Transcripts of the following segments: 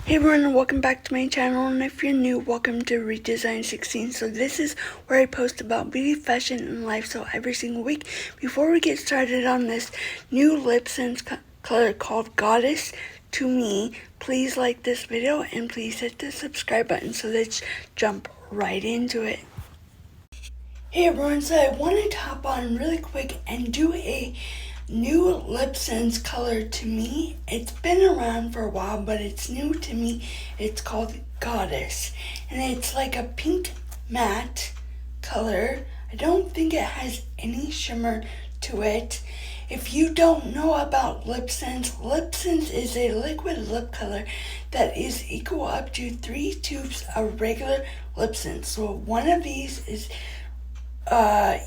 Hey everyone, welcome back to my channel, and if you're new, welcome to Redesign 16. So this is where I post about beauty, fashion, and life, so every single week. Before we get started on this new Lipsense color called Goddess to Me, please like this video and please hit the subscribe button. So let's jump right into it. Hey everyone, so I wanted to hop on really quick and do a new Lipsense color to me. It's been around for a while, but it's new to me. It's called Goddess, and it's like a pink matte color. I don't think it has any shimmer to it. If you don't know about Lipsense, Lipsense is a liquid lip color that is equal up to 3 tubes of regular Lipsense. So one of these is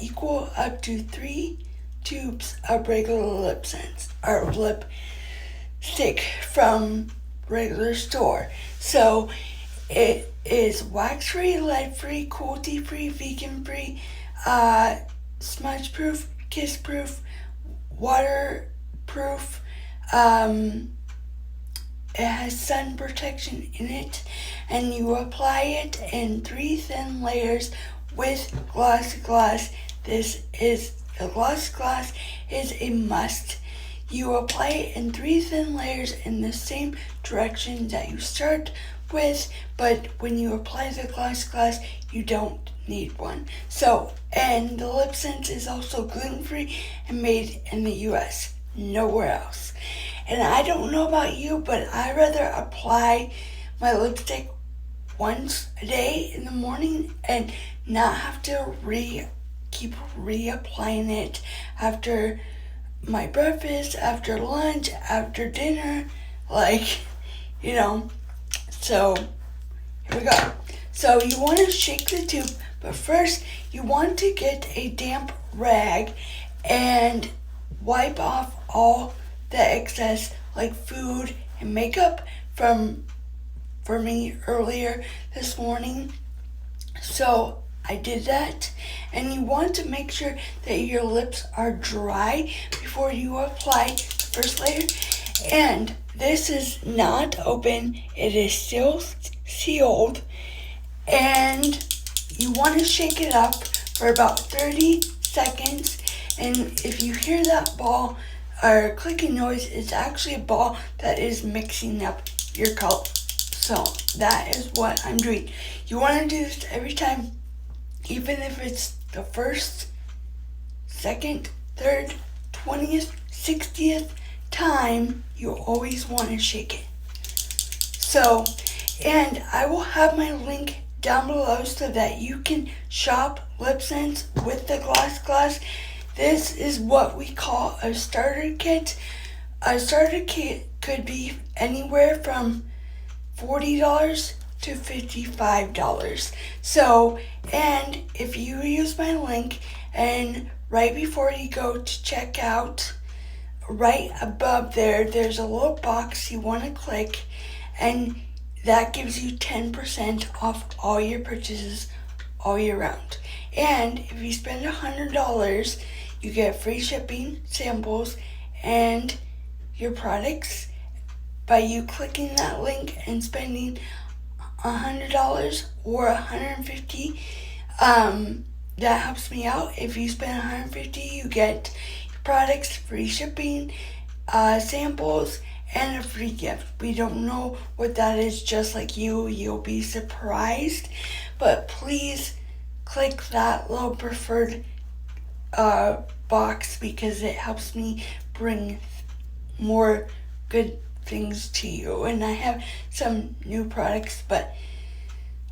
equal up to 3 tubes of regular Lipsense or lipstick from regular store. So it is wax free, lead free, cruelty free, vegan free, smudge proof, kiss proof, waterproof. It has sun protection in it, and you apply it in 3 thin layers with glossy gloss. The glossy gloss is a must. You apply it in 3 thin layers in the same direction that you start with, but when you apply the glossy gloss, you don't need one. So, and the Lipsense is also gluten-free and made in the US, nowhere else. And I don't know about you, but I rather apply my lipstick once a day in the morning and not have to keep reapplying it after my breakfast, after lunch, after dinner, so here we go. So you want to shake the tube, but first you want to get a damp rag and wipe off all the excess like food and makeup for me earlier this morning. So I did that, and you want to make sure that your lips are dry before you apply the first layer. And this is not open, it is still sealed, and you want to shake it up for about 30 seconds. And if you hear that ball or clicking noise, it's actually a ball that is mixing up your color. So that is what I'm doing. You want to do this every time, even if it's the first, second, third, 20th, 60th time, you always want to shake it. So, and I will have my link down below so that you can shop Lipsense with the gloss. This is what we call a starter kit. A starter kit could be anywhere from $40 to $55. So, and if you use my link, and right before you go to check out, right above there's a little box you want to click, and that gives you 10% off all your purchases all year round. And if you spend $100, you get free shipping, samples, and your products by you clicking that link and spending $100 or $150. That helps me out. If you spend $150, you get your products, free shipping, samples, and a free gift. We don't know what that is, just like you'll be surprised. But please click that little preferred box, because it helps me bring more good things to you. And I have some new products, but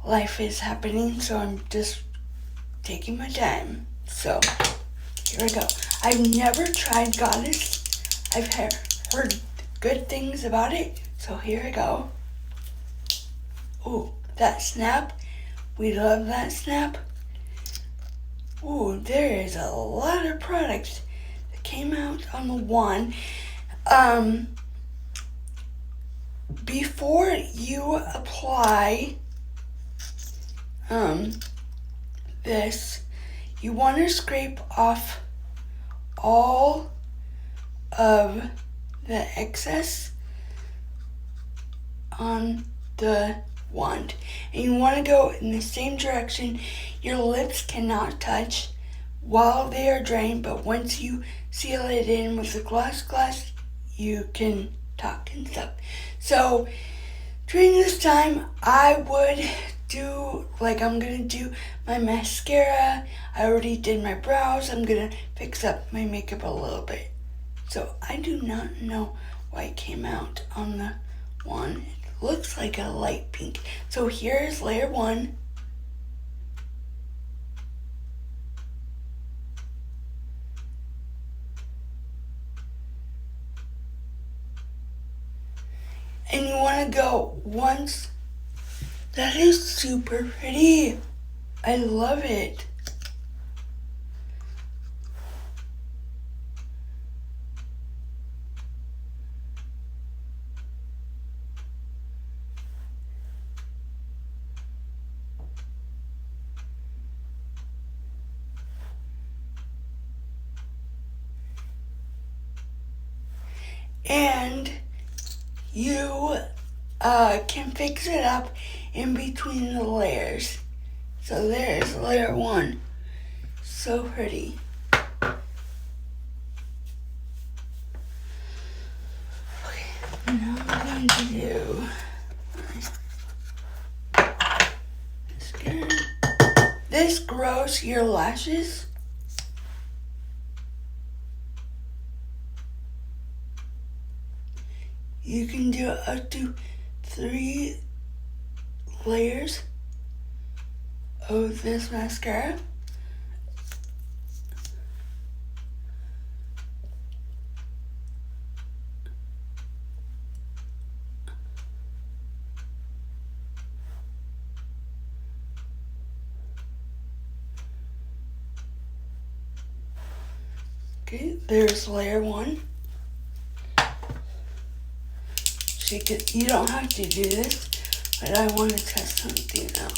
life is happening, so I'm just taking my time. So here we go. I've never tried Goddess. I've heard good things about it, so here I go. Ooh, that snap. We love that snap. Ooh, there is a lot of products that came out on the one. Before you apply this, you want to scrape off all of the excess on the wand. And you want to go in the same direction. Your lips cannot touch while they are drying, but once you seal it in with the glass, you can talk and stuff. So during this time, I would do, like, I'm gonna do my mascara. I already did my brows. I'm gonna fix up my makeup a little bit. So I do not know why it came out on the one. It looks like a light pink. So here's layer 1. And you want to go once. That is super pretty. I love it. And you can fix it up in between the layers. So there's layer 1. So pretty. Okay, now I'm going to do mascara. This grows your lashes. You can do up to 3 layers of this mascara. Okay, there's layer 1. You don't have to do this, but I want to test something out.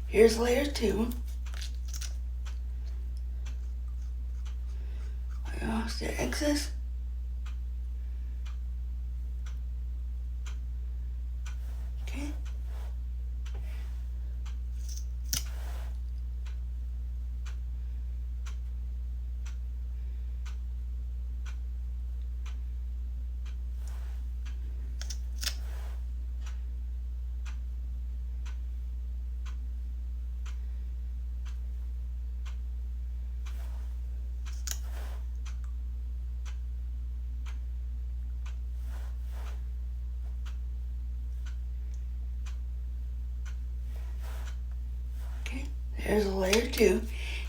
Here's layer 2. I lost the excess. Okay. There's layer 2.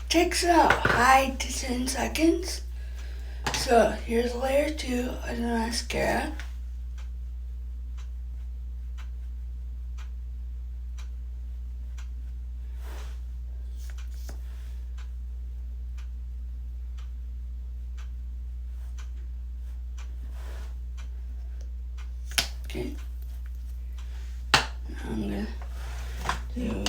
Takes about 5 to 10 seconds. So here's layer 2 of the mascara. Okay. Now I'm gonna do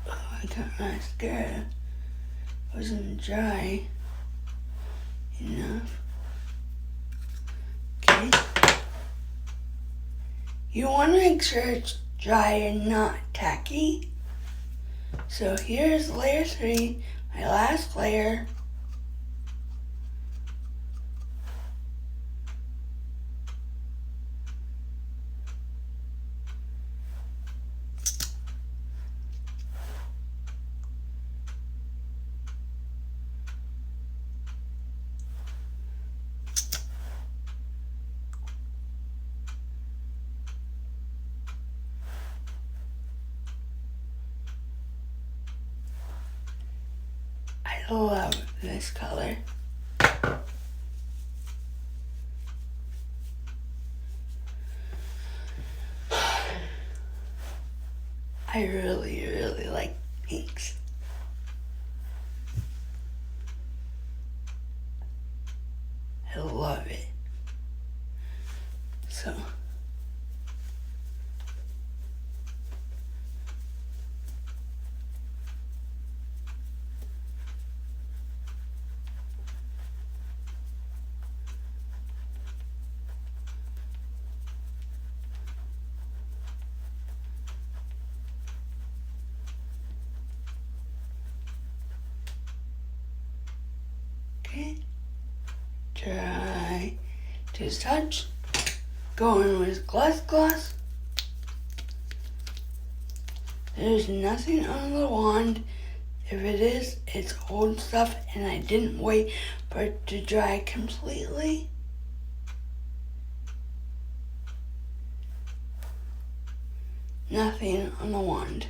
I got mascara. Wasn't dry enough. Okay. You want to make sure it's dry and not tacky. So here's layer 3, my last layer. I love this color. I really, really like pinks. I love it. So, Okay. Try to touch. Going with gloss. There's nothing on the wand. If it is, it's old stuff, and I didn't wait for it to dry completely. Nothing on the wand.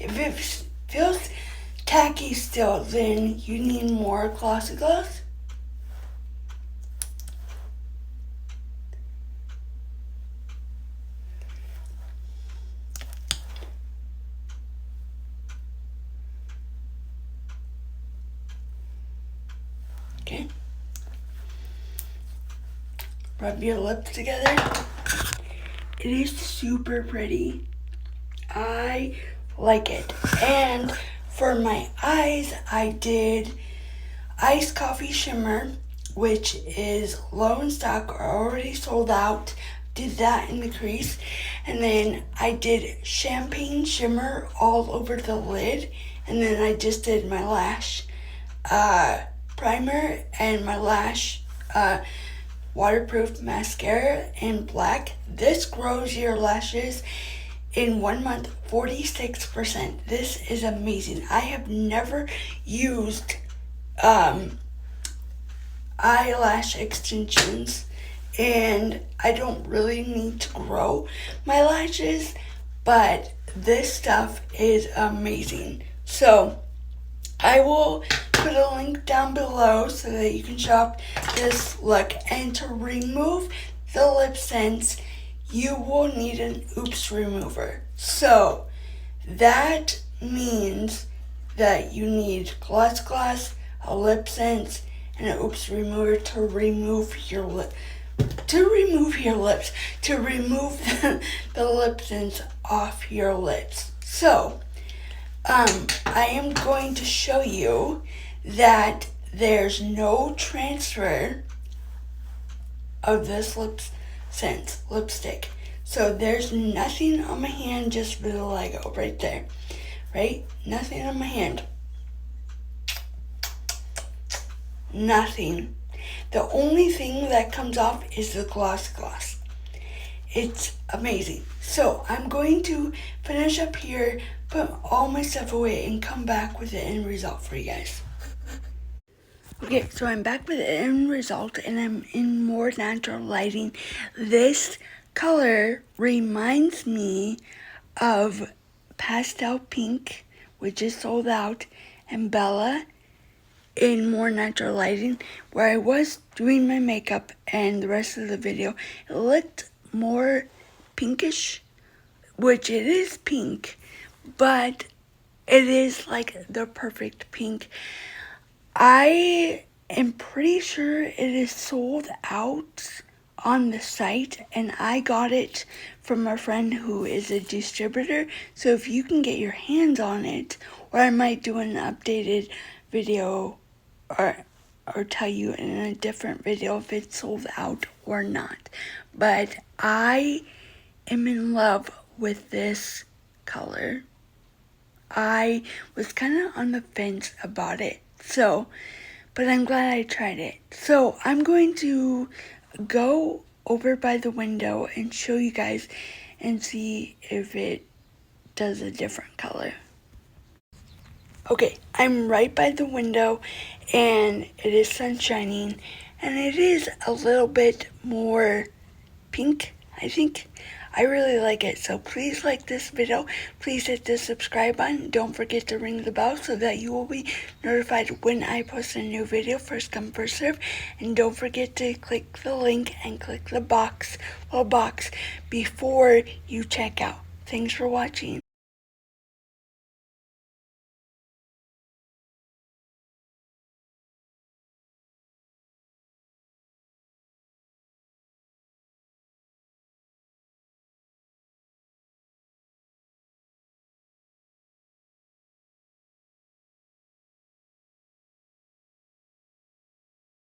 If it feels tacky still, then you need more glossy gloss. Okay. Rub your lips together. It is super pretty. I like it. And for my eyes, I did Iced Coffee Shimmer, which is low in stock or already sold out. Did that in the crease. And then I did Champagne Shimmer all over the lid. And then I just did my lash primer and my lash waterproof mascara in black. This grows your lashes in 1 month 46%. This is amazing. I have never used eyelash extensions, and I don't really need to grow my lashes, but this stuff is amazing. So I will put a link down below so that you can shop this look. And to remove the Lipsense, you will need an oops remover. So that means that you need gloss, a Lipsense, and an oops remover to remove your lips, to remove the Lipsense off your lips. So I am going to show you that there's no transfer of this Lipsense lipstick. So there's nothing on my hand, just vitiligo right there. Right? Nothing on my hand. Nothing. The only thing that comes off is the gloss. It's amazing. So I'm going to finish up here, put all my stuff away, and come back with the end result for you guys. Okay, so I'm back with the end result, and I'm in more natural lighting. This color reminds me of Pastel Pink, which is sold out, and Bella in more natural lighting, where I was doing my makeup and the rest of the video. It looked more pinkish, which it is pink, but it is like the perfect pink. I am pretty sure it is sold out on the site, and I got it from a friend who is a distributor. So if you can get your hands on it, or I might do an updated video or tell you in a different video if it's sold out or not. But I am in love with this color. I was kind of on the fence about it, but I'm glad I tried it. So I'm going to go over by the window and show you guys and see if it does a different color. Okay, I'm right by the window, and it is sun shining, and it is a little bit more pink, I think. I really like it, so please like this video. Please hit the subscribe button. Don't forget to ring the bell so that you will be notified when I post a new video. First come, first serve. And don't forget to click the link and click the little box before you check out. Thanks for watching.